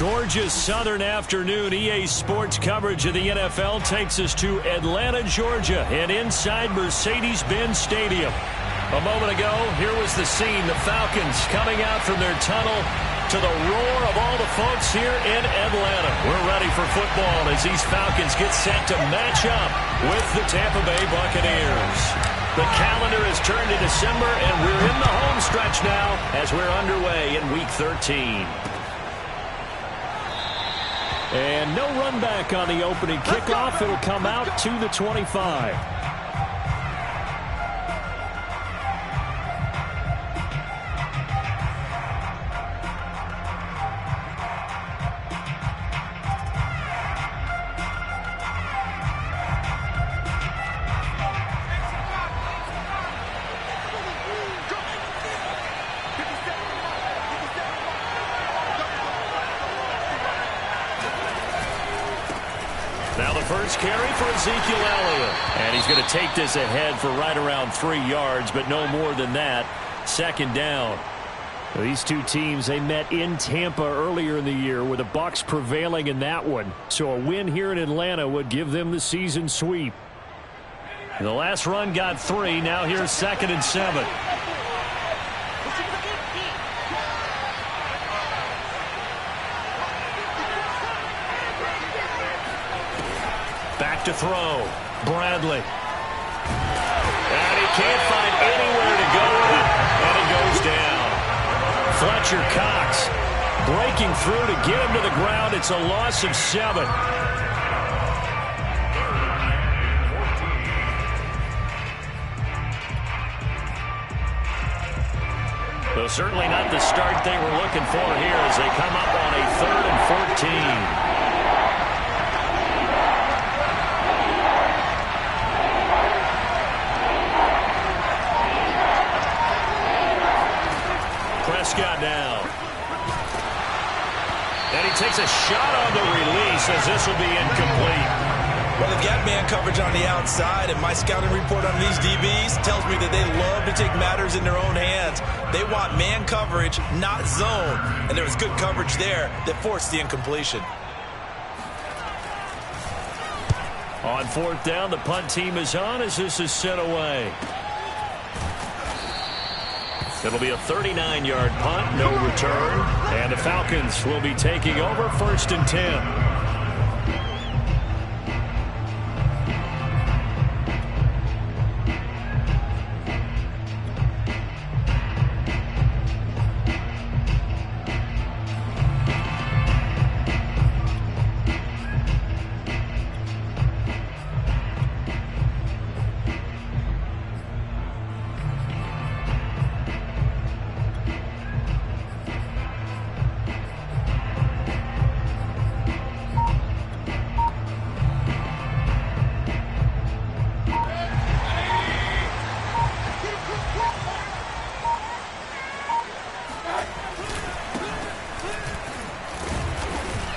Gorgeous southern afternoon. EA Sports coverage of the NFL takes us to Atlanta, Georgia, and inside Mercedes-Benz Stadium. A moment ago, here was the scene. The Falcons coming out from their tunnel to the roar of all the folks here in Atlanta. We're ready for football as these Falcons get set to match up with the Tampa Bay Buccaneers. The calendar has turned to December, and we're in the home stretch now as we're underway in Week 13. And no run back on the opening kickoff. It'll come out to the 25. Now the first carry for Ezekiel Elliott. And he's going to take this ahead for right around 3 yards, but no more than that. Second down. These two teams, they met in Tampa earlier in the year with the Bucs prevailing in that one. So a win here in Atlanta would give them the season sweep. The last run got 3. Now here's 2nd and 7. Back to throw. Bradley. And he can't find anywhere to go with it. And it goes down. Fletcher Cox breaking through to get him to the ground. It's a loss of 7. So certainly not the start they were looking for here as they come up on a 3rd and 14. Prescott now. And he takes a shot on the release as this will be incomplete. Well, they've got man coverage on the outside, and my scouting report on these DBs tells me that they love to take matters in their own hands. They want man coverage, not zone. And there was good coverage there that forced the incompletion. On 4th down, the punt team is on as this is sent away. It'll be a 39-yard punt, no return. And the Falcons will be taking over 1st and 10.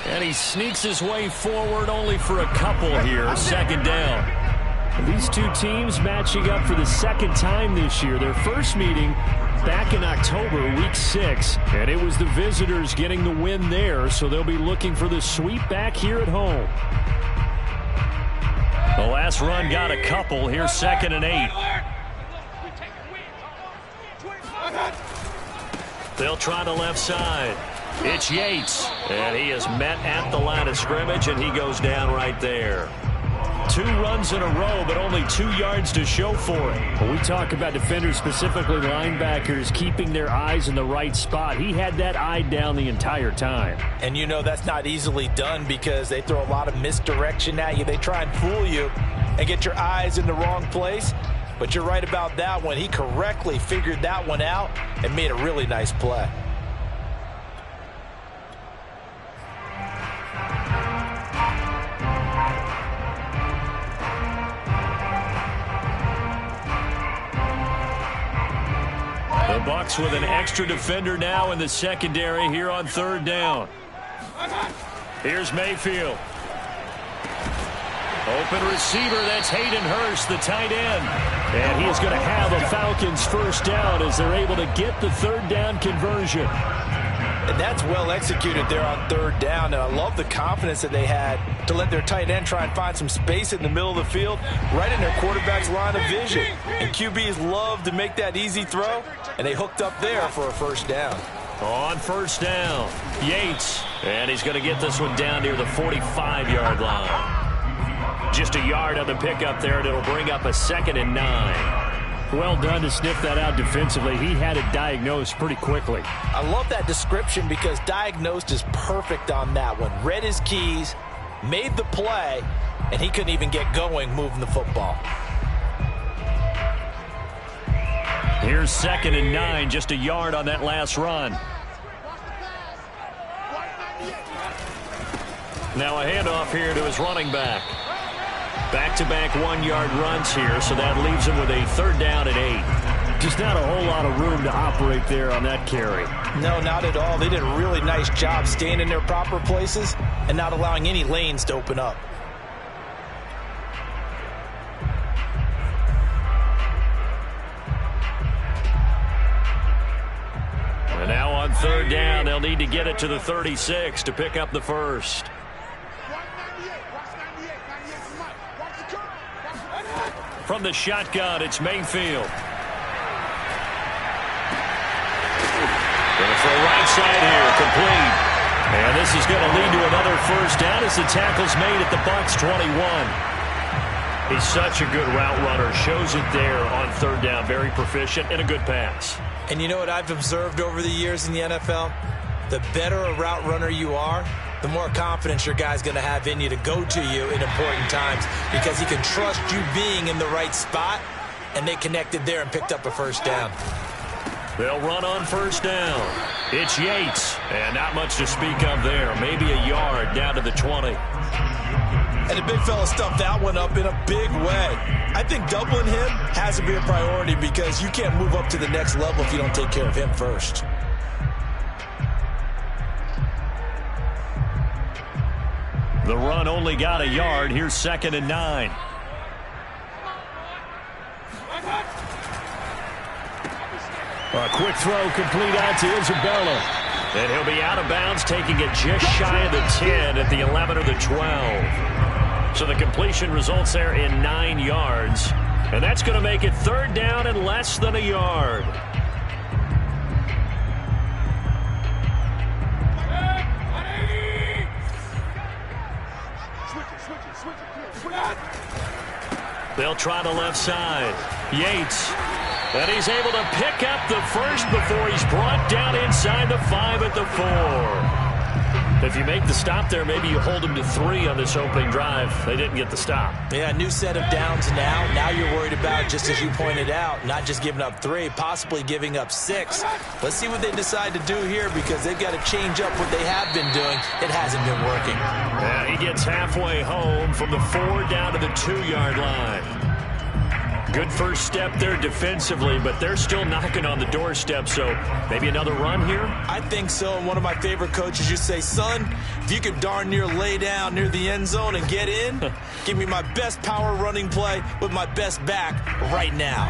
And he sneaks his way forward only for a couple here. 2nd down. These two teams matching up for the 2nd time this year. Their first meeting back in October, Week 6. And it was the visitors getting the win there, so they'll be looking for the sweep back here at home. The last run got a couple. Here's 2nd and 8. They'll try the left side. It's Yates, and he is met at the line of scrimmage, and he goes down right there. 2 runs in a row, but only 2 yards to show for it. When we talk about defenders, specifically linebackers, keeping their eyes in the right spot, he had that eye down the entire time. And you know that's not easily done because they throw a lot of misdirection at you. They try and fool you and get your eyes in the wrong place. But you're right about that one. He correctly figured that one out and made a really nice play. The Bucs with an extra defender now in the secondary here on 3rd down. Here's Mayfield. Open receiver, that's Hayden Hurst, the tight end. And he is going to have a Falcons 1st down as they're able to get the 3rd down conversion. And that's well executed there on third down. And I love the confidence that they had to let their tight end try and find some space in the middle of the field, right in their quarterback's line of vision. And QBs love to make that easy throw, and they hooked up there for a first down. On first down, Yates. And he's going to get this one down near the 45-yard line. Just a yard on the pickup there, and it'll bring up a 2nd and 9. Well done to sniff that out defensively. He had it diagnosed pretty quickly. I love that description because diagnosed is perfect on that one. Read his keys, made the play, and he couldn't even get going moving the football. Here's 2nd and 9, just a yard on that last run. Now a handoff here to his running back. Back-to-back 1-yard runs here, so that leaves him with a 3rd down and 8. Just not a whole lot of room to operate there on that carry. No, not at all. They did a really nice job staying in their proper places and not allowing any lanes to open up. And now on 3rd down, they'll need to get it to the 36 to pick up the first. From the shotgun, it's Mayfield. Going to throw right side here, complete. And this is going to lead to another first down as the tackle's made at the Bucs 21. He's such a good route runner. Shows it there on 3rd down. Very proficient and a good pass. And you know what I've observed over the years in the NFL? The better a route runner you are, the more confidence your guy's going to have in you to go to you in important times because he can trust you being in the right spot, and they connected there and picked up a first down. They'll run on first down. It's Yates, and not much to speak of there. Maybe a yard down to the 20. And the big fella stuffed that one up in a big way. I think doubling him has to be a priority because you can't move up to the next level if you don't take care of him first. The run only got a yard. Here's 2nd and 9. A quick throw complete out to Isabella. And he'll be out of bounds, taking it just shy of the 10 at the 11 or the 12. So the completion results there in 9 yards. And that's going to make it 3rd down and less than a yard. They'll try the left side. Yates. And he's able to pick up the first before he's brought down inside the 5 at the 4. If you make the stop there, maybe you hold him to 3 on this opening drive. They didn't get the stop. Yeah, new set of downs now. Now you're worried about, just as you pointed out, not just giving up 3, possibly giving up 6. Let's see what they decide to do here because they've got to change up what they have been doing. It hasn't been working. Yeah, he gets halfway home from the 4 down to the 2-yard line. Good first step there defensively, but they're still knocking on the doorstep, so maybe another run here? I think so. And one of my favorite coaches, you say, son, if you could darn near lay down near the end zone and get in, give me my best power running play with my best back right now.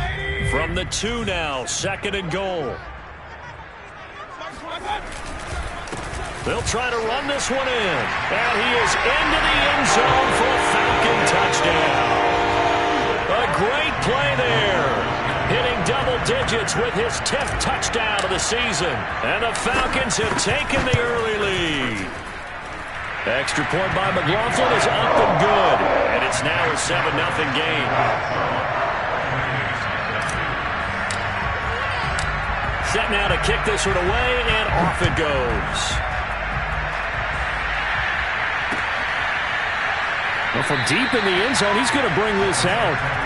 From the 2 now, 2nd and goal. They'll try to run this one in. And he is into the end zone for a Falcon touchdown. A great play there. Hitting double digits with his 10th touchdown of the season. And the Falcons have taken the early lead. Extra point by McLaughlin is up and good. And it's now a 7-0 game. Set now to kick this one away, and off it goes. Well, from deep in the end zone, he's going to bring this out.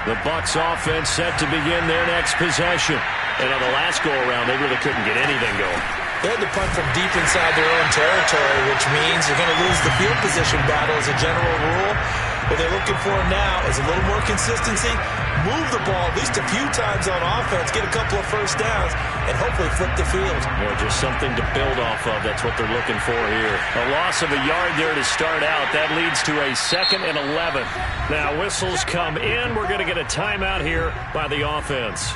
The Bucs offense set to begin their next possession. And on the last go-around, they really couldn't get anything going. They had to punt from deep inside their own territory, which means you're going to lose the field position battle as a general rule. What they're looking for now is a little more consistency, move the ball at least a few times on offense, get a couple of first downs, and hopefully flip the field. Yeah, just something to build off of. That's what they're looking for here. A loss of a yard there to start out. That leads to a 2nd and 11. Now whistles come in. We're going to get a timeout here by the offense.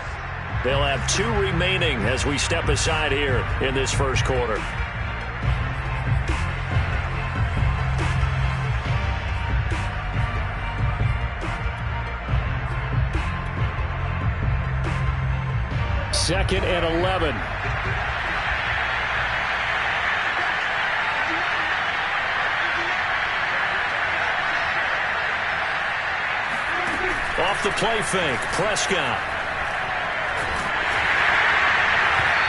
They'll have 2 remaining as we step aside here in this first quarter. Second and 11. Off the play fake, Prescott.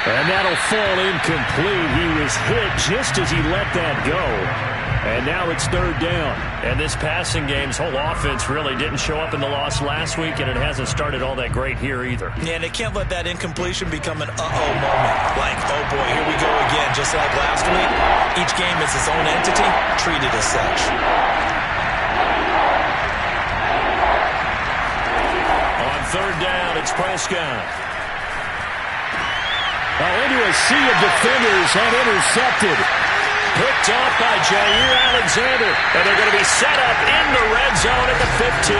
And that'll fall incomplete. He was hit just as he let that go. And now it's 3rd down. And this passing game's whole offense really didn't show up in the loss last week, and it hasn't started all that great here either. Yeah, and they can't let that incompletion become an uh-oh moment. Like, oh boy, here we go again, just like last week. Each game is its own entity, treated as such. On 3rd down, it's Prescott. Into a sea of defenders and intercepted. Picked off by Jair Alexander. And they're going to be set up in the red zone at the 15.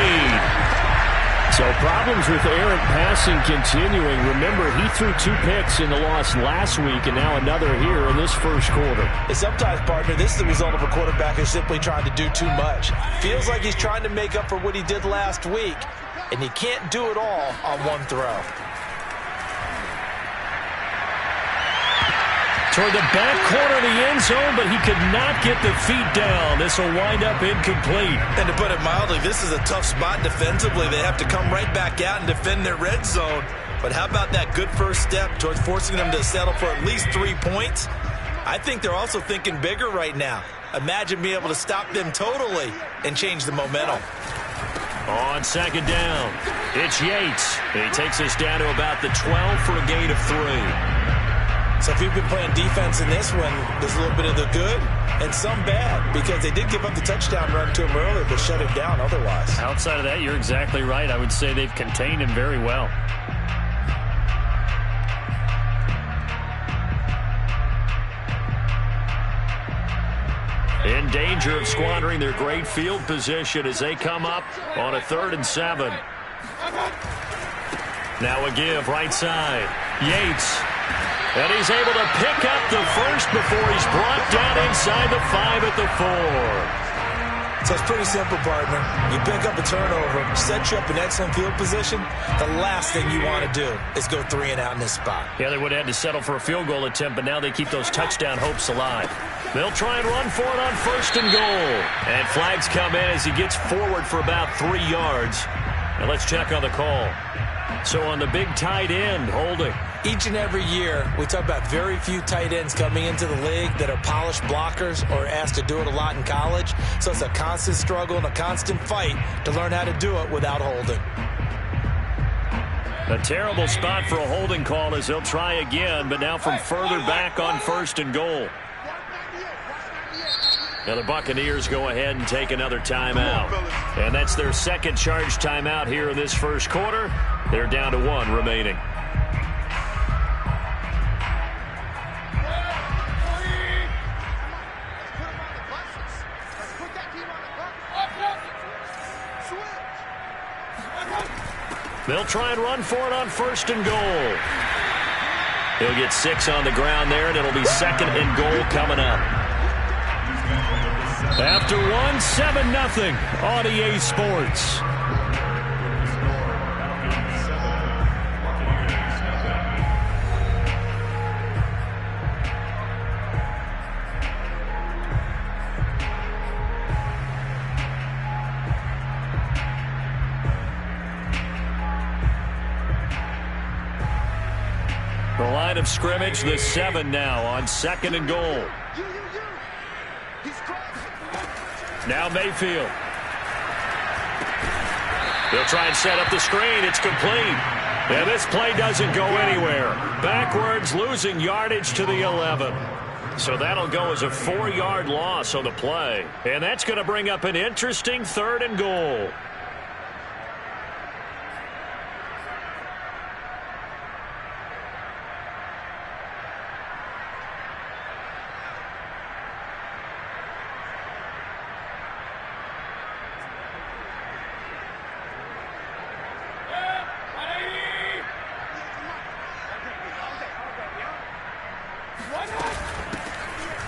So problems with errant passing continuing. Remember, he threw 2 picks in the loss last week and now another here in this first quarter. And sometimes, partner, this is the result of a quarterback who's simply trying to do too much. Feels like he's trying to make up for what he did last week, and he can't do it all on one throw. Toward the back corner of the end zone, but he could not get the feet down. This will wind up incomplete. And to put it mildly, this is a tough spot defensively. They have to come right back out and defend their red zone. But how about that good first step towards forcing them to settle for at least 3 points? I think they're also thinking bigger right now. Imagine being able to stop them totally and change the momentum. On 2nd down, it's Yates. He takes us down to about the 12 for a gain of 3. So if you've been playing defense in this one, there's a little bit of the good and some bad, because they did give up the touchdown run to him earlier, but shut him down otherwise. Outside of that, you're exactly right. I would say they've contained him very well. In danger of squandering their great field position as they come up on a 3rd and 7. Now a give right side. Yates. And he's able to pick up the first before he's brought down inside the 5 at the 4. So it's pretty simple, partner. You pick up a turnover, set you up in excellent field position. The last thing you want to do is go 3 and out in this spot. Yeah, they would have had to settle for a field goal attempt, but now they keep those touchdown hopes alive. They'll try and run for it on 1st and goal. And flags come in as he gets forward for about 3 yards. And let's check on the call. So on the big tight end, holding. Each and every year, we talk about very few tight ends coming into the league that are polished blockers or asked to do it a lot in college. So it's a constant struggle and a constant fight to learn how to do it without holding. A terrible spot for a holding call as they'll try again, but now from further back on 1st and goal. Now the Buccaneers go ahead and take another timeout. And that's their 2nd charge timeout here in this first quarter. They're down to 1 remaining. They'll try and run for it on 1st and goal. He'll get 6 on the ground there, and it'll be 2nd and goal coming up. After 1, 7-0 on EA Sports. The line of scrimmage, the 7 now on 2nd and goal. Now Mayfield. They'll try and set up the screen. It's complete. And this play doesn't go anywhere. Backwards, losing yardage to the 11. So that'll go as a 4-yard loss on the play. And that's going to bring up an interesting 3rd and goal.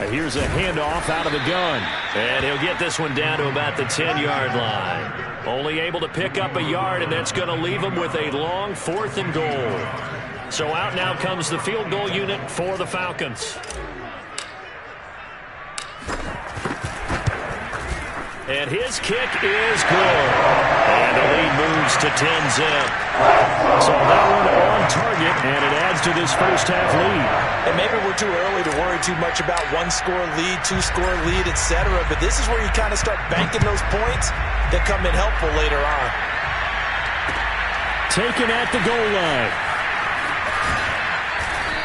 Here's a handoff out of the gun. And he'll get this one down to about the 10-yard line. Only able to pick up a yard, and that's going to leave him with a long 4th and goal. So out now comes the field goal unit for the Falcons. And his kick is good. And the lead moves to 10-zip. So that one on target, and it adds to this first half lead. And maybe we're too early to worry too much about 1-score lead, 2-score lead, etc. But this is where you kind of start banking those points that come in helpful later on. Taken at the goal line.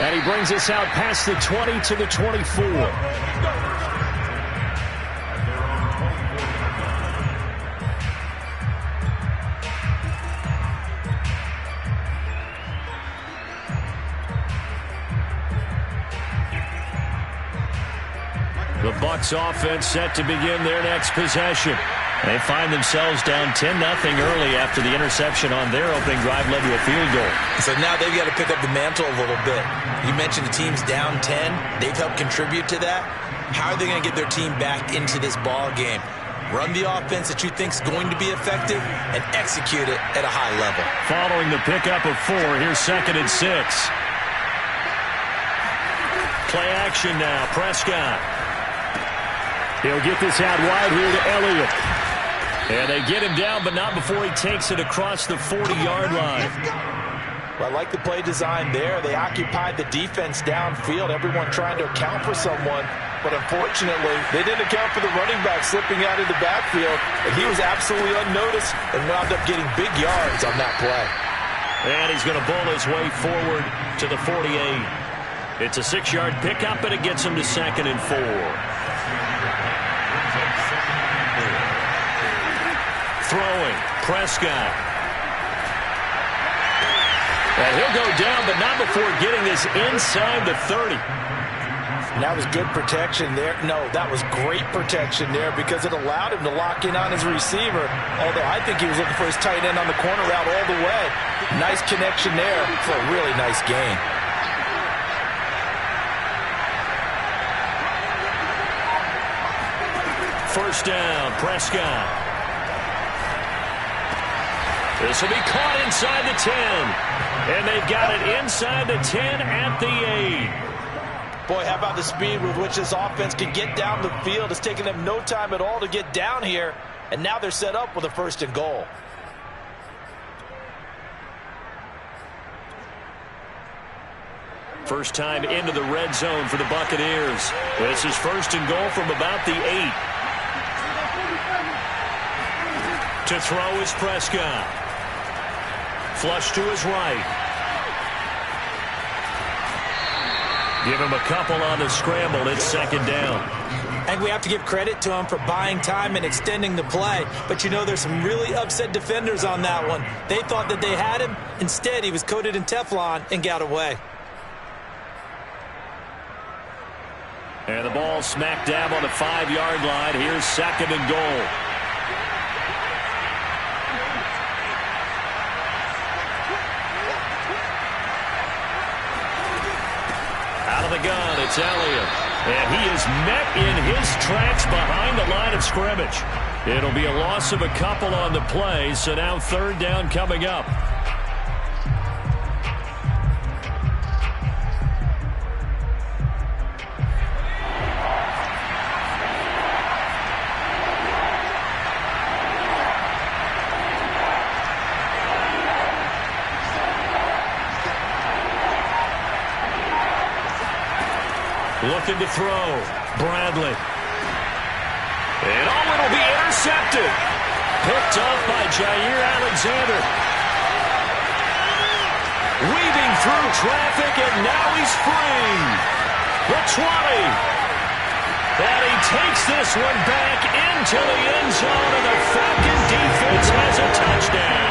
And he brings us out past the 20 to the 24. The Bucs offense set to begin their next possession. They find themselves down 10-0 early after the interception on their opening drive led to a field goal. So now they've got to pick up the mantle a little bit. You mentioned the team's down 10. They've helped contribute to that. How are they going to get their team back into this ball game? Run the offense that you think is going to be effective and execute it at a high level. Following the pickup of 4, here's 2nd and 6. Play action now, Prescott. He'll get this out wide here to Elliott. And they get him down, but not before he takes it across the 40-yard line. Well, I like the play design there. They occupied the defense downfield, everyone trying to account for someone. But unfortunately, they didn't account for the running back slipping out of the backfield. And he was absolutely unnoticed and wound up getting big yards on that play. And he's going to bull his way forward to the 48. It's a 6-yard pickup, and it gets him to 2nd and 4. Throwing, Prescott. And he'll go down, but not before getting this inside the 30. And that was good protection there. No, that was great protection there because it allowed him to lock in on his receiver. Although I think he was looking for his tight end on the corner route all the way. Nice connection there for a really nice gain. First down, Prescott. This will be caught inside the 10. And they've got it inside the 10 at the 8. Boy, how about the speed with which this offense can get down the field? It's taken them no time at all to get down here. And now they're set up with a 1st and goal. First time into the red zone for the Buccaneers. This is 1st and goal from about the 8. To throw is Prescott. Flush to his right. Give him a couple on the scramble. It's 2nd down. And we have to give credit to him for buying time and extending the play. But you know, there's some really upset defenders on that one. They thought that they had him. Instead, he was coated in Teflon and got away. And the ball smack dab on the 5-yard line. Here's 2nd and goal. Out of the gun, it's Elliott. And he is met in his tracks behind the line of scrimmage. It'll be a loss of a couple on the play, so now 3rd down coming up. Looking to throw. Bradley. And it'll be intercepted. Picked off by Jair Alexander. Weaving through traffic, and now he's free. The 20. And he takes this one back into the end zone, and the Falcon defense has a touchdown.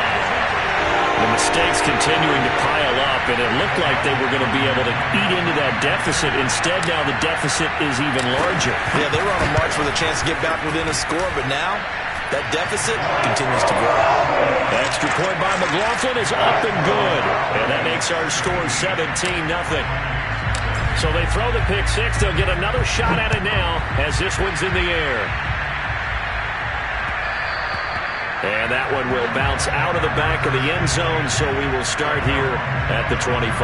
The mistakes continuing to pile up, and it looked like they were going to be able to eat into that deficit. Instead, now the deficit is even larger. Yeah, they were on a march with a chance to get back within a score, but now that deficit continues to grow. Extra point by McLaughlin is up and good, and that makes our score 17-0. So they throw the pick six. They'll get another shot at it now as this one's in the air. And that one will bounce out of the back of the end zone, so we will start here at the 25.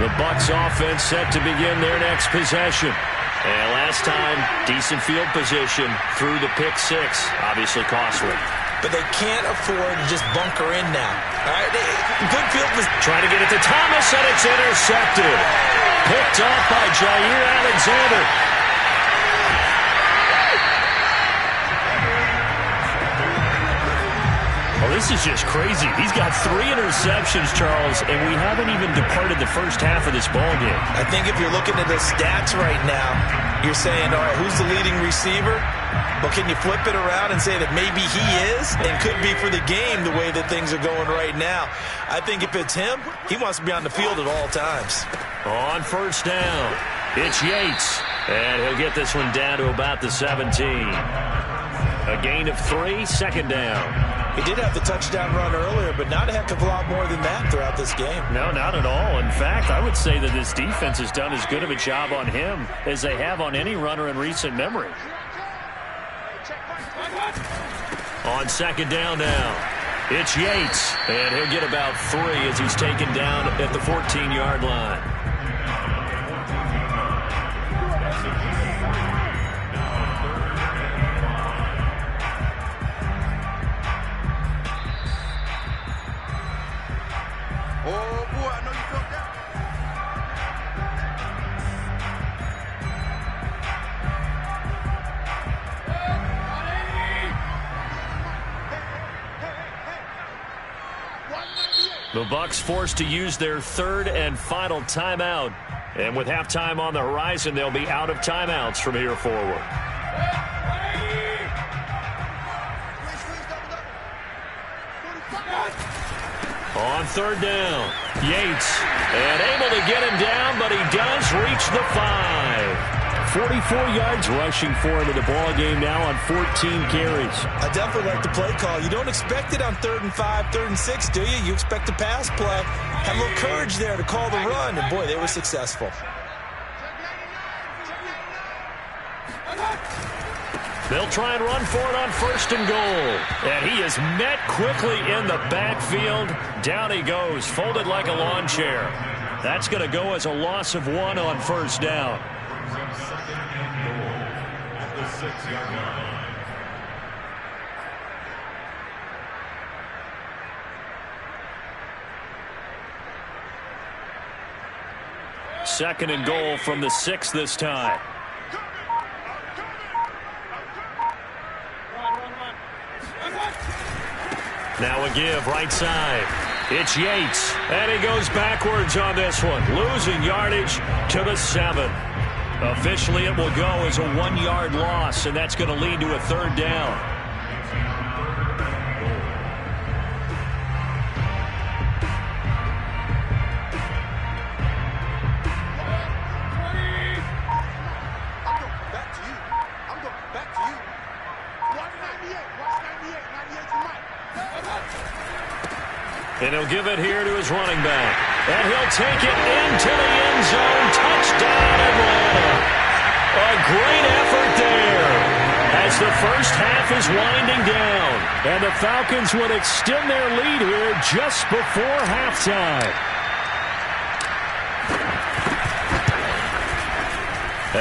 The Bucs offense set to begin their next possession. And last time, decent field position through the pick six. Obviously costly. But they can't afford to just bunker in now. All right, good field position. Trying to get it to Thomas, and it's intercepted. Picked off by Jair Alexander. Well, this is just crazy. He's got 3 interceptions, Charles, and we haven't even departed the first half of this ballgame. I think if you're looking at the stats right now, you're saying, all right, who's the leading receiver? But can you flip it around and say that maybe he is and could be for the game the way that things are going right now? I think if it's him, he wants to be on the field at all times. On first down, it's Yates, and he'll get this one down to about the 17. A gain of 3, second down. He did have the touchdown run earlier, but not a heck of a lot more than that throughout this game. No, not at all. In fact, I would say that this defense has done as good of a job on him as they have on any runner in recent memory. On second down now, it's Yates, and he'll get about 3 as he's taken down at the 14-yard line. The Bucs forced to use their 3rd and final timeout. And with halftime on the horizon, they'll be out of timeouts from here forward. On third down, Yates. And able to get him down, but he does reach the 5. 44 yards rushing for him in the ball game now on 14 carries. I definitely like the play call. You don't expect it on 3rd and 5, 3rd and 6, do you? You expect a pass play. Had a little courage there to call the run, and boy, they were successful. They'll try and run for it on 1st and goal. And he is met quickly in the backfield. Down he goes, folded like a lawn chair. That's going to go as a loss of 1 on 1st down. Second and goal from the 6 this time. Now a give right side. It's Yates, and he goes backwards on this one, losing yardage to the 7. Officially, it will go as a 1-yard loss, and that's going to lead to a 3rd down. And he'll give it here to his running back. And he'll take it into the end zone. Touchdown, Atlanta. A great effort there as the first half is winding down. And the Falcons would extend their lead here just before halftime.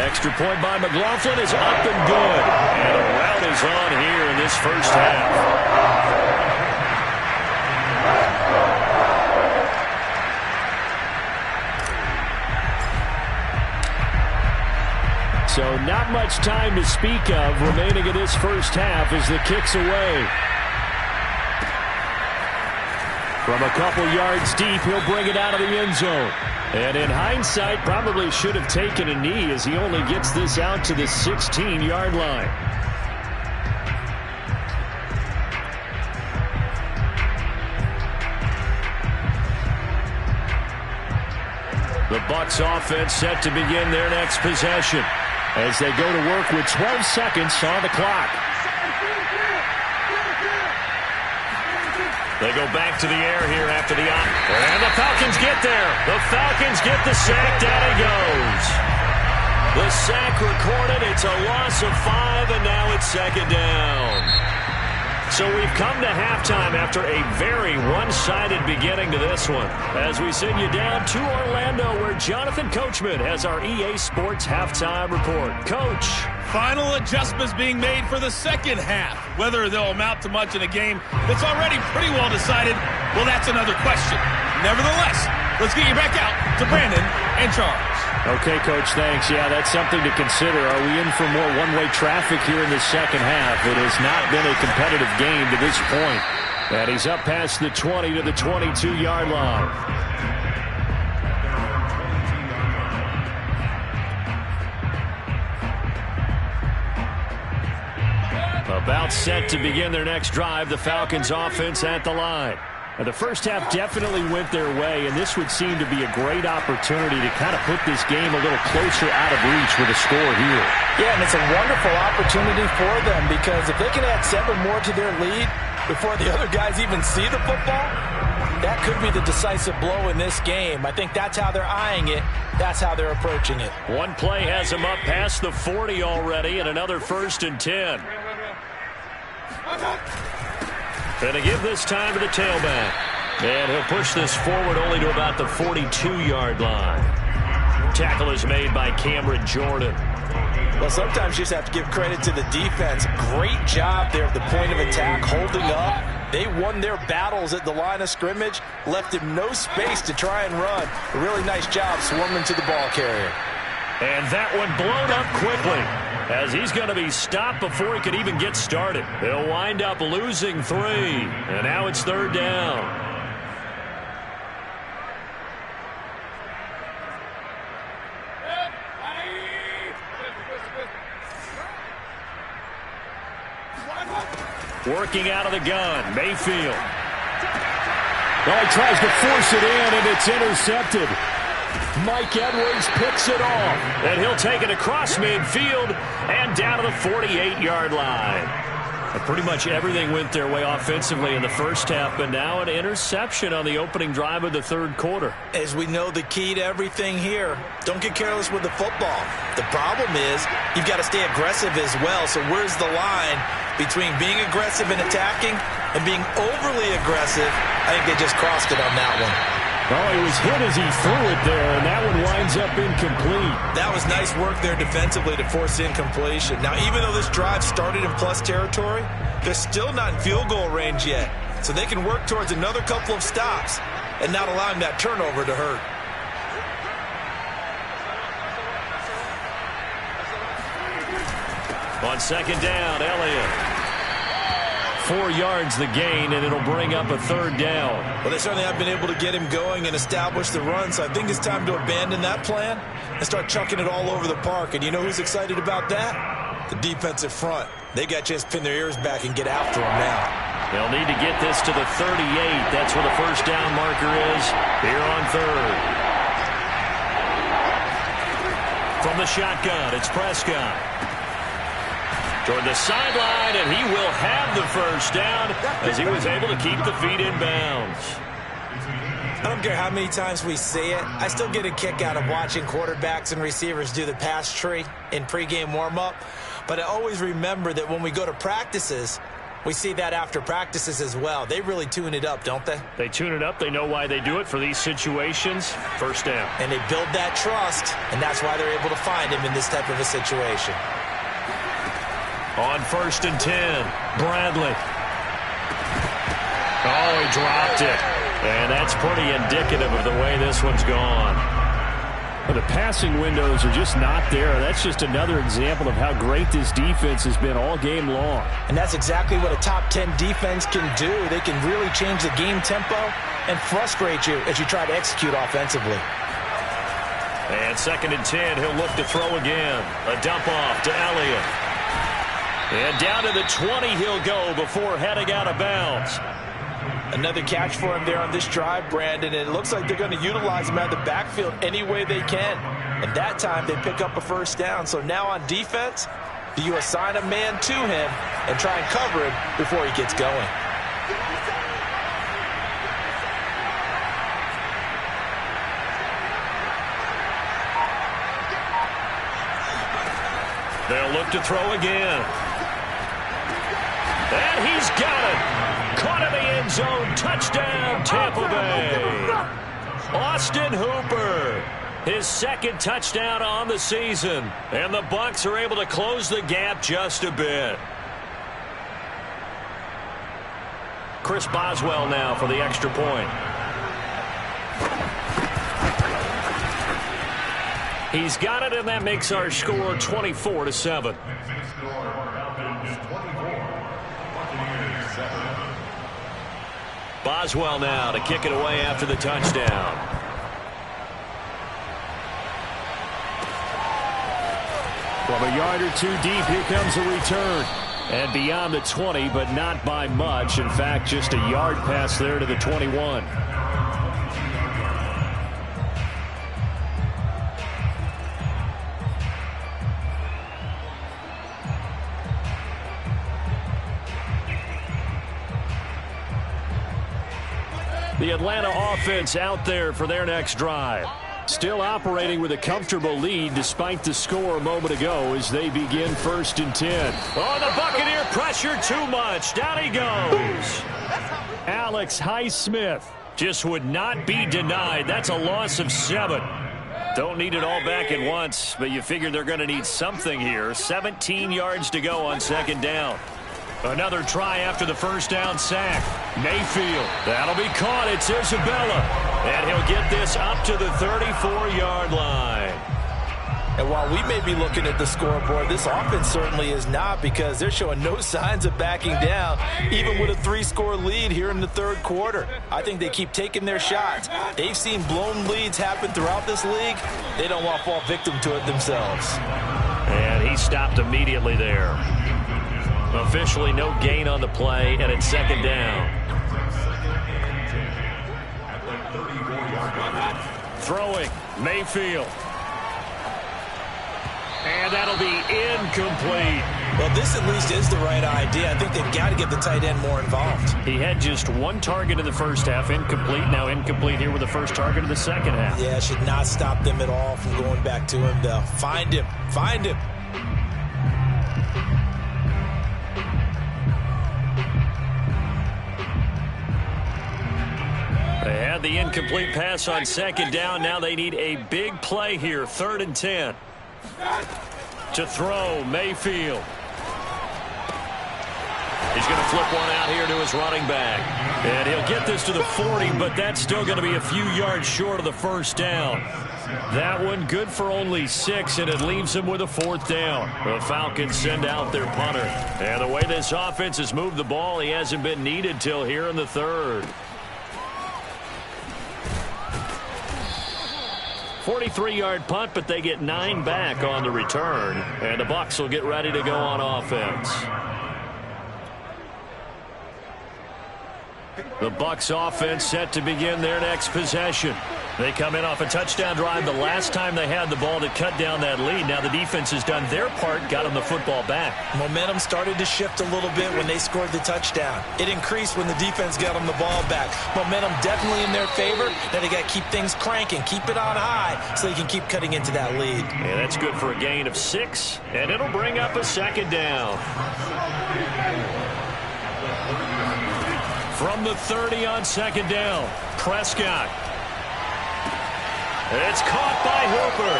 Extra point by McLaughlin is up and good. And a rout is on here in this first half. So not much time to speak of remaining in this first half as the kick's away. From a couple yards deep, he'll bring it out of the end zone. And in hindsight, probably should have taken a knee as he only gets this out to the 16-yard line. The Bucs offense set to begin their next possession as they go to work with 12 seconds on the clock. They go back to the air here after the op. And the Falcons get there. The Falcons get the sack. Down he goes. The sack recorded. It's a loss of 5, and now it's second down. So we've come to halftime after a very one-sided beginning to this one. As we send you down to Orlando, where Jonathan Coachman has our EA Sports halftime report. Coach. Final adjustments being made for the second half. Whether they'll amount to much in a game that's already pretty well decided, well, that's another question. Nevertheless, let's get you back out to Brandon and Charles. Okay, Coach, thanks. Yeah, that's something to consider. Are we in for more one-way traffic here in the second half? It has not been a competitive game to this point. And he's up past the 20 to the 22-yard line. About set to begin their next drive, the Falcons offense at the line. Now, the first half definitely went their way, and this would seem to be a great opportunity to kind of put this game a little closer out of reach with a score here. Yeah, and it's a wonderful opportunity for them because if they can add 7 more to their lead before the other guys even see the football, that could be the decisive blow in this game. I think that's how they're eyeing it. That's how they're approaching it. One play has them up past the 40 already, and another 1st and 10. Going to give this time to the tailback. And he'll push this forward only to about the 42-yard line. Tackle is made by Cameron Jordan. Well, sometimes you just have to give credit to the defense. Great job there at the point of attack, holding up. They won their battles at the line of scrimmage, left him no space to try and run. A really nice job swarming to the ball carrier. And that one blown up quickly, as he's going to be stopped before he could even get started. They'll wind up losing 3, and now it's 3rd down. Working out of the gun, Mayfield. Well, he tries to force it in, and it's intercepted. Mike Edwards picks it off, and he'll take it across midfield and down to the 48-yard line. Pretty much everything went their way offensively in the first half, but now an interception on the opening drive of the 3rd quarter. As we know, the key to everything here, don't get careless with the football. The problem is you've got to stay aggressive as well. So where's the line between being aggressive and attacking and being overly aggressive? I think they just crossed it on that one. Well, he was hit as he threw it there, and that one winds up incomplete. That was nice work there defensively to force incompletion. Now, even though this drive started in plus territory, they're still not in field goal range yet. So they can work towards another couple of stops and not allowing that turnover to hurt. On 2nd down, Elliott. 4 yards the gain, and it'll bring up a 3rd down. Well, they certainly have been able to get him going and establish the run, so I think it's time to abandon that plan and start chucking it all over the park. And you know who's excited about that? The defensive front. They got a chance to pin their ears back and get after him now. They'll need to get this to the 38. That's where the 1st down marker is here on 3rd. From the shotgun, it's Prescott. Toward the sideline, and he will have the 1st down as he was able to keep the feet in bounds. I don't care how many times we see it. I still get a kick out of watching quarterbacks and receivers do the pass tree in pregame warm-up. But I always remember that when we go to practices, we see that after practices as well. They really tune it up, don't they? They tune it up. They know why they do it for these situations. 1st down. And they build that trust, and that's why they're able to find him in this type of a situation. On 1st and 10, Bradley. Oh, he dropped it. And that's pretty indicative of the way this one's gone. Well, the passing windows are just not there. That's just another example of how great this defense has been all game long. And that's exactly what a top 10 defense can do. They can really change the game tempo and frustrate you as you try to execute offensively. And 2nd and 10, he'll look to throw again. A dump off to Elliott. And down to the 20 he'll go before heading out of bounds. Another catch for him there on this drive, Brandon. And it looks like they're going to utilize him out of the backfield any way they can. And that time they pick up a first down. So now on defense, do you assign a man to him and try and cover him before he gets going? They'll look to throw again. And he's got it. Caught in the end zone. Touchdown, Tampa Bay. Austin Hooper. His 2nd touchdown on the season. And the Bucs are able to close the gap just a bit. Chris Boswell now for the extra point. He's got it, and that makes our score 24-7. Boswell now to kick it away after the touchdown. From a yard or two deep, here comes a return. And beyond the 20, but not by much. In fact, just a yard pass there to the 21. The Atlanta offense out there for their next drive. Still operating with a comfortable lead despite the score a moment ago as they begin 1st and 10. Oh, the Buccaneer pressure too much. Down he goes. Alex Highsmith Just would not be denied. That's a loss of 7. Don't need it all back at once, but you figure they're going to need something here. 17 yards to go on 2nd down. Another try after the first down sack. Mayfield. That'll be caught. It's Isabella. And he'll get this up to the 34-yard line. And while we may be looking at the scoreboard, this offense certainly is not, because they're showing no signs of backing down, even with a 3-score lead here in the 3rd quarter. I think they keep taking their shots. They've seen blown leads happen throughout this league. They don't want to fall victim to it themselves. And he stopped immediately there. Officially no gain on the play, and it's 2nd down. Throwing, Mayfield. And that'll be incomplete. Well, this at least is the right idea. I think they've got to get the tight end more involved. He had just 1 target in the first half, incomplete. Now incomplete here with the first target of the second half. Yeah, it should not stop them at all from going back to him. They'll find him. Find him. They had the incomplete pass on 2nd down. Now they need a big play here. 3rd and 10. To throw, Mayfield. He's going to flip one out here to his running back. And he'll get this to the 40, but that's still going to be a few yards short of the first down. That one good for only 6, and it leaves him with a 4th down. The Falcons send out their punter. And the way this offense has moved the ball, he hasn't been needed till here in the 3rd. 43-yard punt, but they get 9 back on the return. And the Bucs will get ready to go on offense. The Bucs offense set to begin their next possession. They come in off a touchdown drive the last time they had the ball to cut down that lead. Now the defense has done their part, got them the football back. Momentum started to shift a little bit when they scored the touchdown. It increased when the defense got them the ball back. Momentum definitely in their favor. Now they got to keep things cranking, keep it on high so they can keep cutting into that lead. Yeah, that's good for a gain of 6, and it'll bring up a 2nd down. From the 30 on 2nd down, Prescott. It's caught by Hooper.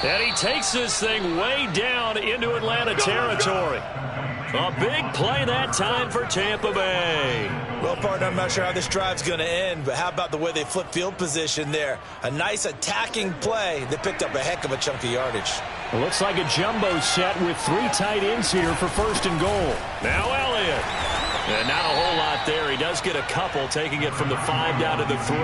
And he takes this thing way down into Atlanta territory. A big play that time for Tampa Bay. Well, partner, I'm not sure how this drive's going to end, but how about the way they flip field position there? A nice attacking play that picked up a heck of a chunk of yardage. It looks like a jumbo set with 3 tight ends here for 1st and goal. Now Elliott. And not a whole lot there. He does get a couple, taking it from the 5 down to the 3.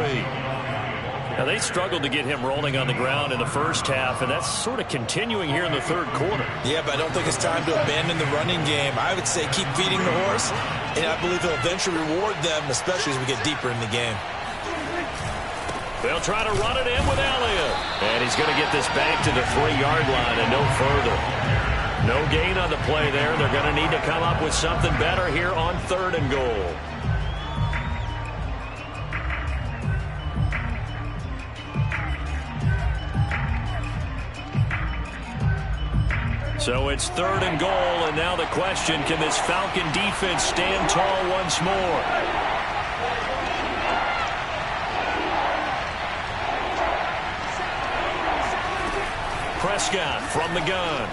Now, they struggled to get him rolling on the ground in the first half, and that's sort of continuing here in the 3rd quarter. Yeah, but I don't think it's time to abandon the running game. I would say keep feeding the horse, and I believe he'll eventually reward them, especially as we get deeper in the game. They'll try to run it in with Elliott. And he's going to get this back to the 3-yard line and no further. No gain on the play there. They're going to need to come up with something better here on 3rd and goal. So it's 3rd and goal, and now the question, can this Falcon defense stand tall once more? Prescott from the gun.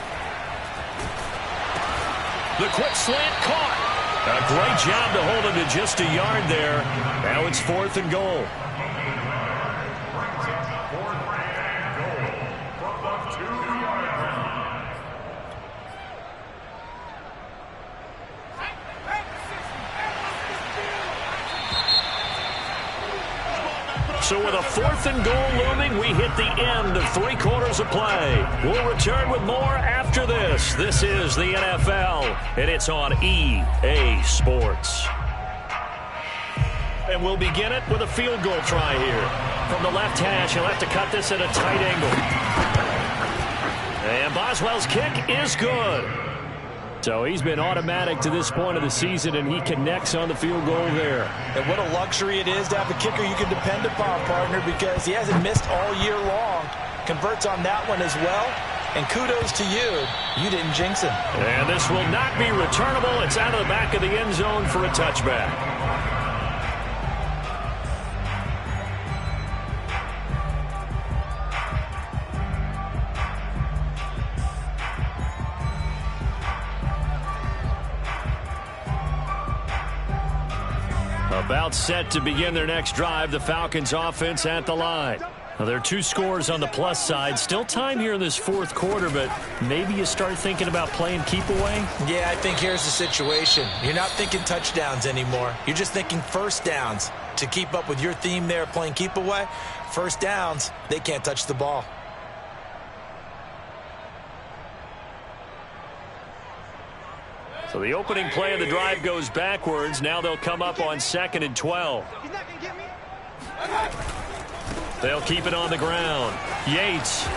The quick slant caught. A great job to hold him to just a yard there. Now it's 4th and goal. So with a 4th and goal looming, we hit the end of 3 quarters of play. We'll return with more after this. This is the NFL, and it's on EA Sports. And we'll begin it with a field goal try here. From the left hash, he'll have to cut this at a tight angle. And Boswell's kick is good. So he's been automatic to this point of the season, and he connects on the field goal there. And what a luxury it is to have a kicker you can depend upon, partner, because he hasn't missed all year long. Converts on that one as well. And kudos to you. You didn't jinx him. And this will not be returnable. It's out of the back of the end zone for a touchback. About set to begin their next drive, the Falcons offense at the line. Now, there are 2 scores on the plus side. Still time here in this 4th quarter, but maybe you start thinking about playing keep away? Yeah, I think here's the situation. You're not thinking touchdowns anymore. You're just thinking 1st downs. To keep up with your theme there, playing keep away, 1st downs, they can't touch the ball. So the opening play of the drive goes backwards. Now they'll come up on 2nd and 12. They'll keep it on the ground. Yates.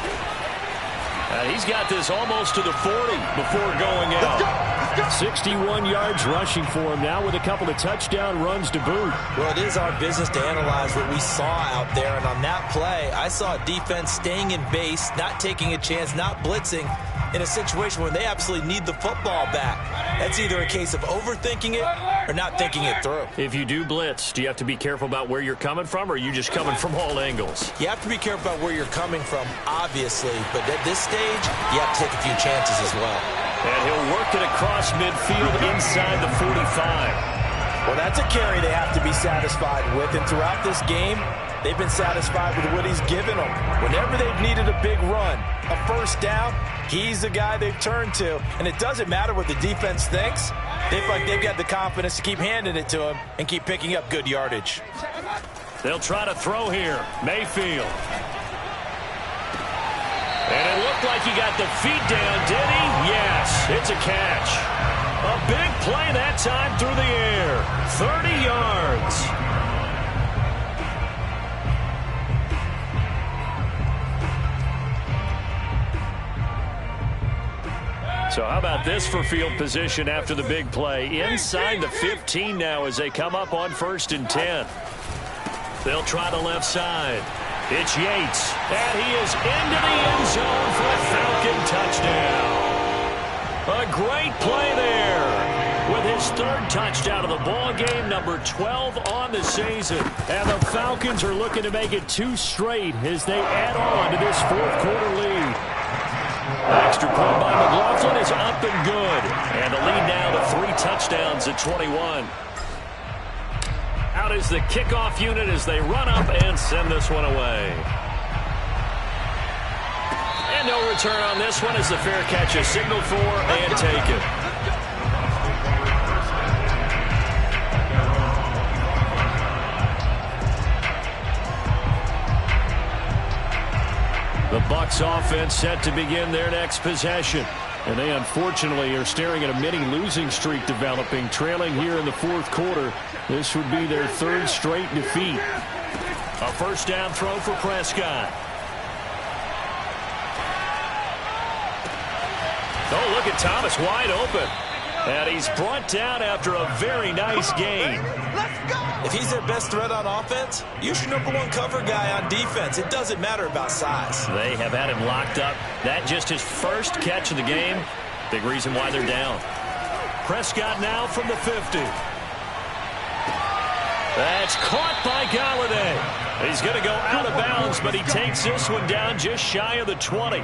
He's got this almost to the 40 before going out. 61 yards rushing for him now with a couple of touchdown runs to boot. Well, it is our business to analyze what we saw out there. And on that play, I saw a defense staying in base, not taking a chance, not blitzing, in a situation where they absolutely need the football back. That's either a case of overthinking it or not thinking it through. If you do blitz, do you have to be careful about where you're coming from, or are you just coming from all angles? You have to be careful about where you're coming from, obviously. But at this stage, you have to take a few chances as well. And he'll work it across midfield inside the 45. Well, that's a carry they have to be satisfied with. And throughout this game, they've been satisfied with what he's given them. Whenever they've needed a big run, a 1st down, he's the guy they've turned to. And it doesn't matter what the defense thinks. They feel like they've got the confidence to keep handing it to him and keep picking up good yardage. They'll try to throw here. Mayfield. And it looked like he got the feet down, did he? Yes, it's a catch. A big play that time through the air. 30 yards. So how about this for field position after the big play? Inside the 15 now as they come up on 1st and 10. They'll try the left side. It's Yates, and he is into the end zone for a Falcon touchdown. A great play there with his 3rd touchdown of the ball game, number 12 on the season. And the Falcons are looking to make it 2 straight as they add on to this 4th quarter lead. Extra point by McLaughlin is up and good. And the lead now to touchdowns at 21. Out is the kickoff unit as they run up and send this one away. And no return on this one as the fair catch is signaled for and taken. The Bucs offense set to begin their next possession. And they unfortunately are staring at a mini losing streak developing, trailing here in the fourth quarter. This would be their third straight defeat. A first down throw for Prescott. Oh, look at Thomas wide open. And he's brought down after a very nice gain. If he's their best threat on offense, use your #1 cover guy on defense. It doesn't matter about size. They have had him locked up. That just his first catch of the game. Big reason why they're down. Prescott now from the 50. That's caught by Galladay. He's going to go out of bounds, but he takes this one down just shy of the 20.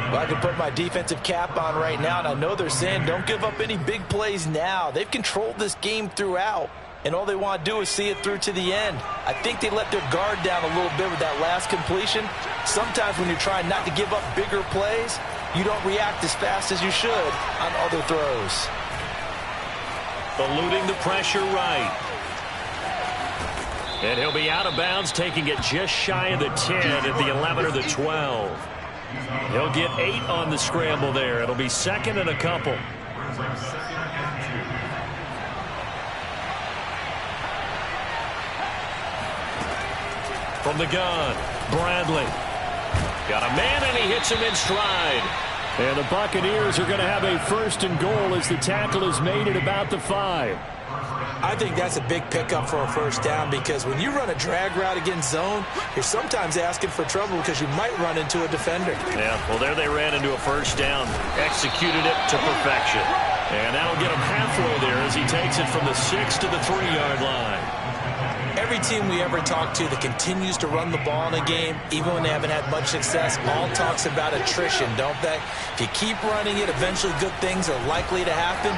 Well, I can put my defensive cap on right now, and I know they're saying don't give up any big plays now. They've controlled this game throughout, and all they want to do is see it through to the end. I think they let their guard down a little bit with that last completion. Sometimes when you're trying not to give up bigger plays, you don't react as fast as you should on other throws. Eluding the pressure right. And he'll be out of bounds, taking it just shy of the 10 at the 11 or the 12. He'll get 8 on the scramble there. It'll be second and a couple. From the gun, Bradley. Got a man, and he hits him in stride. And the Buccaneers are going to have a first and goal as the tackle is made at about the 5. I think that's a big pickup for a first down because when you run a drag route against zone, you're sometimes asking for trouble because you might run into a defender. Yeah, well, there they ran into a first down, executed it to perfection. And that'll get him halfway there as he takes it from the 6 to the 3-yard line. Every team we ever talk to that continues to run the ball in a game, even when they haven't had much success, all talks about attrition, don't they? If you keep running it, eventually good things are likely to happen.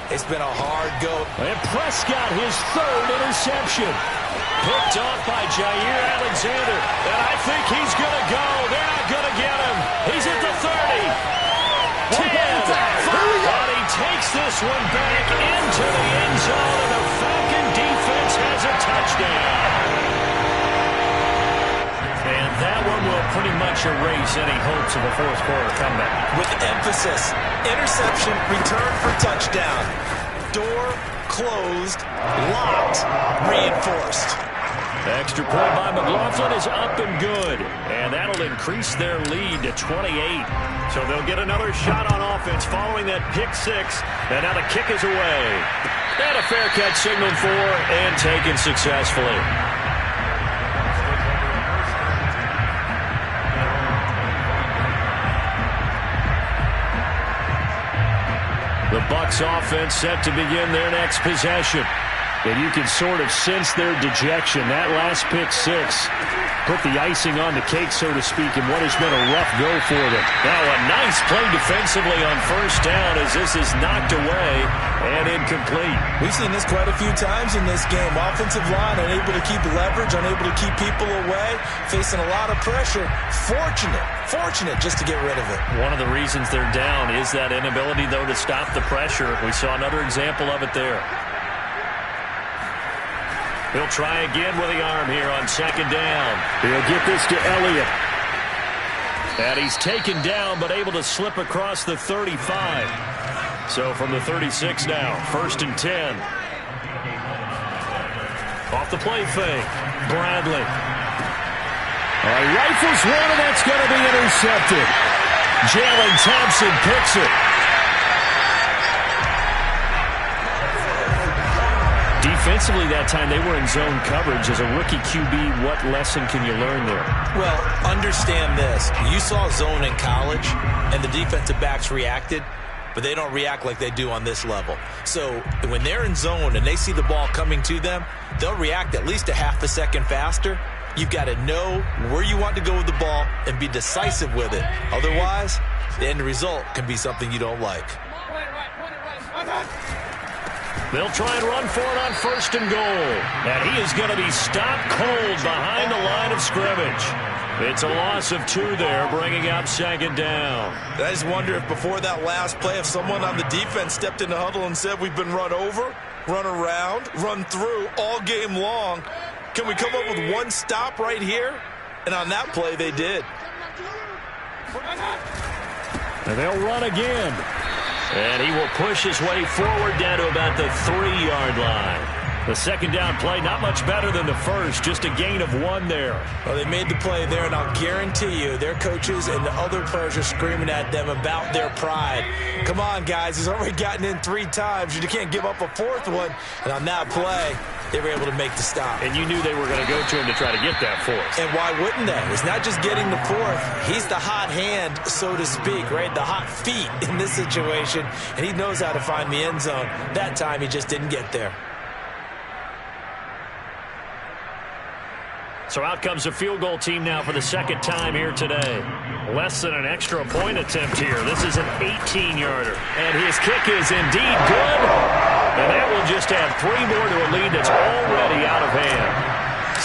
It's been a hard go. And Prescott, his third interception. Picked off by Jair Alexander. And I think he's going to go. They're not going to get him. He's at the 30. 10. And he takes this one back into the end zone. And the Falcon defense has a touchdown. And that one will pretty much erase any hopes of a fourth quarter comeback. With emphasis, interception, return for touchdown. Door closed, locked, reinforced. The extra point by McLaughlin is up and good. And that'll increase their lead to 28. So they'll get another shot on offense following that pick 6. And now the kick is away. And a fair catch signaled for and taken successfully. The Bucs offense set to begin their next possession. And you can sort of sense their dejection. That last pick 6 put the icing on the cake, so to speak, in what has been a rough go for them. Now a nice play defensively on first down as this is knocked away and incomplete. We've seen this quite a few times in this game. Offensive line unable to keep leverage, unable to keep people away, facing a lot of pressure. Fortunate just to get rid of it. One of the reasons they're down is that inability, though, to stop the pressure. We saw another example of it there. He'll try again with the arm here on second down. He'll get this to Elliott. And he's taken down but able to slip across the 35. So from the 36 now, first and 10. Off the play fake, Bradley. Rifles one, and that's going to be intercepted. Jalen Thompson picks it. Defensively that time, they were in zone coverage. As a rookie QB, what lesson can you learn there? Well, understand this. You saw zone in college, and the defensive backs reacted, but they don't react like they do on this level. So when they're in zone and they see the ball coming to them, they'll react at least a half a second faster. You've got to know where you want to go with the ball and be decisive with it. Otherwise, the end result can be something you don't like. They'll try and run for it on 1st and goal. And he is going to be stopped cold behind the line of scrimmage. It's a loss of 2 there, bringing up 2nd down. I just wonder if before that last play, if someone on the defense stepped in the huddle and said, we've been run over, run around, run through all game long. Can we come up with one stop right here? And on that play, they did. And they'll run again. And he will push his way forward down to about the 3-yard line. The 2nd down play, not much better than the first, just a gain of 1 there. Well, they made the play there, and I'll guarantee you their coaches and the other players are screaming at them about their pride. Come on, guys. He's already gotten in 3 times. You can't give up a 4th one. And on that play, they were able to make the stop. And you knew they were going to go to him to try to get that 4th. And why wouldn't they? It's not just getting the 4th. He's the hot hand, so to speak, right? The hot feet in this situation. And he knows how to find the end zone. That time, he just didn't get there. So out comes a field goal team now for the 2nd time here today. Less than an extra point attempt here. This is an 18-yarder. And his kick is indeed good. And that will just add 3 more to a lead that's already out of hand.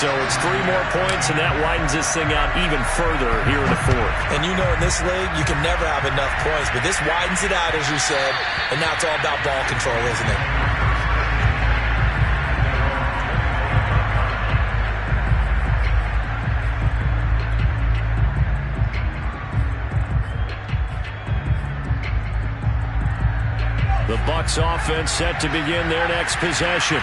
So it's 3 more points, and that widens this thing out even further here in the 4th. And you know in this league, you can never have enough points. But this widens it out, as you said. And now it's all about ball control, isn't it? The Bucs offense set to begin their next possession.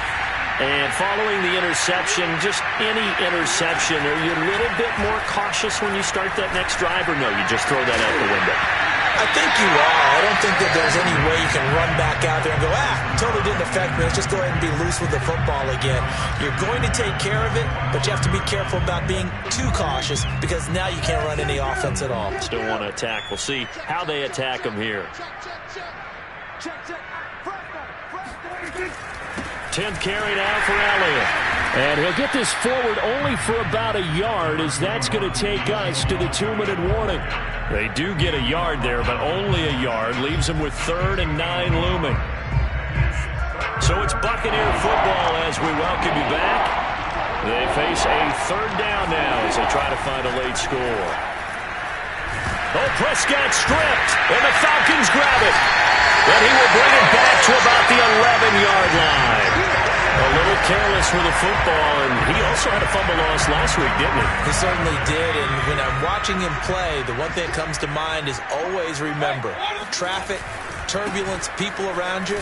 And following the interception, just any interception, are you a little bit more cautious when you start that next drive, or no, you just throw that out the window? I think you are. I don't think that there's any way you can run back out there and go, totally didn't affect me. Let's just go ahead and be loose with the football again. You're going to take care of it, but you have to be careful about being too cautious because now you can't run any offense at all. Still want to attack. We'll see how they attack them here. 10th carry now for Elliott. And he'll get this forward only for about a yard, as that's going to take us to the 2-minute warning. They do get a yard there, but only a yard. Leaves them with 3rd and 9 looming. So it's Buccaneer football as we welcome you back. They face a 3rd down now as they try to find a late score. Oh, Prescott stripped, and the Falcons grab it. And he will bring it back to about the 11-yard line. A little careless with the football, and he also had a fumble loss last week, didn't he? He certainly did, and when I'm watching him play, the one thing that comes to mind is always remember, traffic, turbulence, people around you,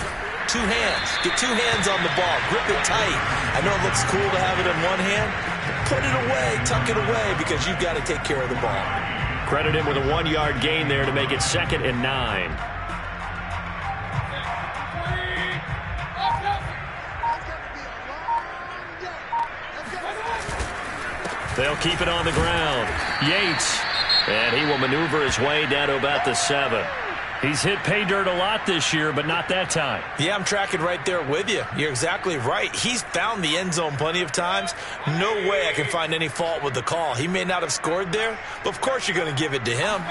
2 hands. Get 2 hands on the ball. Grip it tight. I know it looks cool to have it in one hand, but put it away, tuck it away, because you've got to take care of the ball. Credit him with a 1-yard gain there to make it 2nd and 9. They'll keep it on the ground. Yates. And he will maneuver his way down to about the 7. He's hit pay dirt a lot this year, but not that time. Yeah, I'm tracking right there with you. You're exactly right. He's found the end zone plenty of times. No way I can find any fault with the call. He may not have scored there, but of course you're going to give it to him.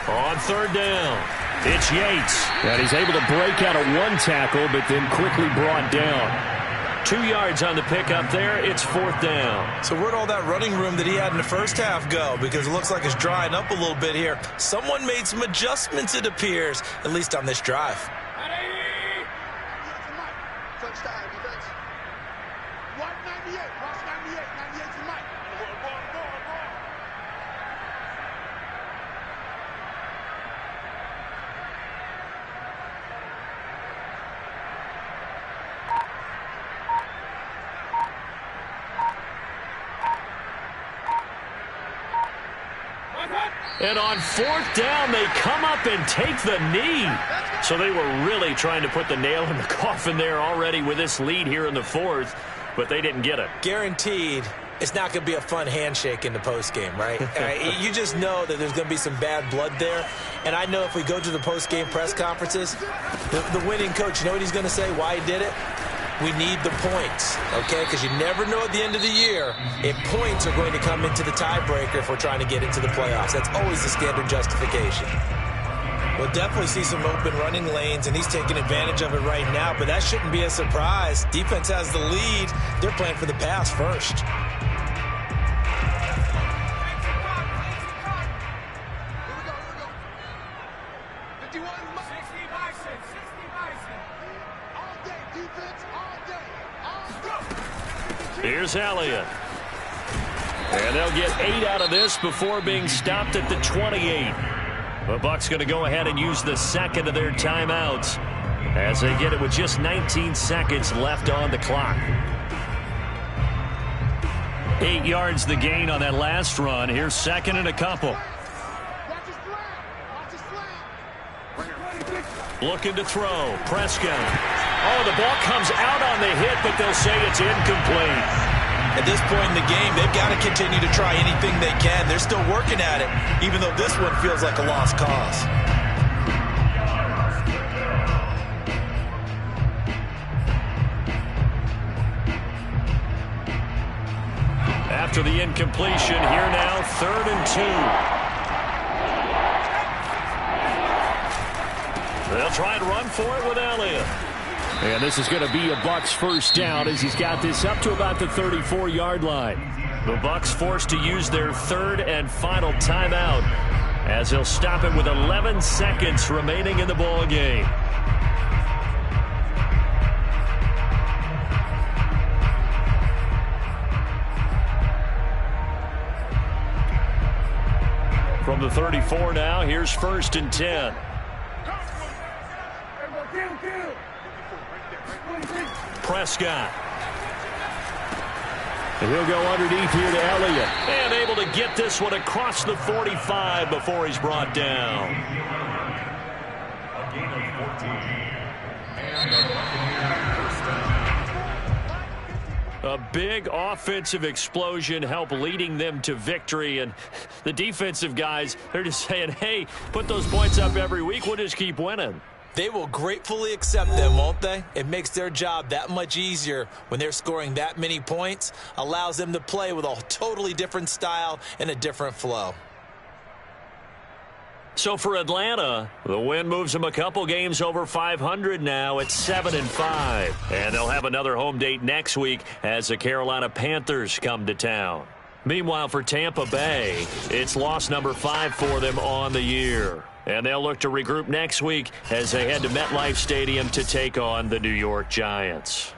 On 3rd down, it's Yates. And he's able to break out of 1 tackle, but then quickly brought down. 2 yards on the pickup there. It's 4th down. So where'd all that running room that he had in the first half go? Because it looks like it's drying up a little bit here. Someone made some adjustments, it appears, at least on this drive. Touchdown, defense. 198, Ross 98, 98 to Mike. And on 4th down, they come up and take the knee. So they were really trying to put the nail in the coffin there already with this lead here in the 4th, but they didn't get it. Guaranteed it's not going to be a fun handshake in the postgame, right? You just know that there's going to be some bad blood there. And I know if we go to the postgame press conferences, the winning coach, you know what he's going to say, why he did it? We need the points, okay? Because you never know at the end of the year if points are going to come into the tiebreaker if we're trying to get into the playoffs. That's always the standard justification. We'll definitely see some open running lanes, and he's taking advantage of it right now, but that shouldn't be a surprise. Defense has the lead. They're playing for the pass first. Here's Elliott. And they'll get 8 out of this before being stopped at the 28. The Bucs going to go ahead and use the second of their timeouts as they get it with just 19 seconds left on the clock. 8 yards the gain on that last run. Here's second and a couple. Looking to throw. Prescott. Oh, the ball comes out on the hit, but they'll say it's incomplete. At this point in the game, they've got to continue to try anything they can. They're still working at it, even though this one feels like a lost cause. After the incompletion, here now, 3rd and 2. They'll try and run for it with Elliott. And this is going to be a Bucs first down as he's got this up to about the 34-yard line. The Bucs forced to use their 3rd and final timeout as they'll stop it with 11 seconds remaining in the ball game. From the 34 now, here's 1st and 10. Prescott. And he'll go underneath here to Elliott. And able to get this one across the 45 before he's brought down. A big offensive explosion helped leading them to victory. And the defensive guys, they're just saying, hey, put those points up every week. We'll just keep winning. They will gratefully accept them, won't they? It makes their job that much easier when they're scoring that many points. Allows them to play with a totally different style and a different flow. So for Atlanta, the win moves them a couple games over 500 now at 7-5. And they'll have another home date next week as the Carolina Panthers come to town. Meanwhile, for Tampa Bay, it's loss number 5 for them on the year. And they'll look to regroup next week as they head to MetLife Stadium to take on the New York Giants.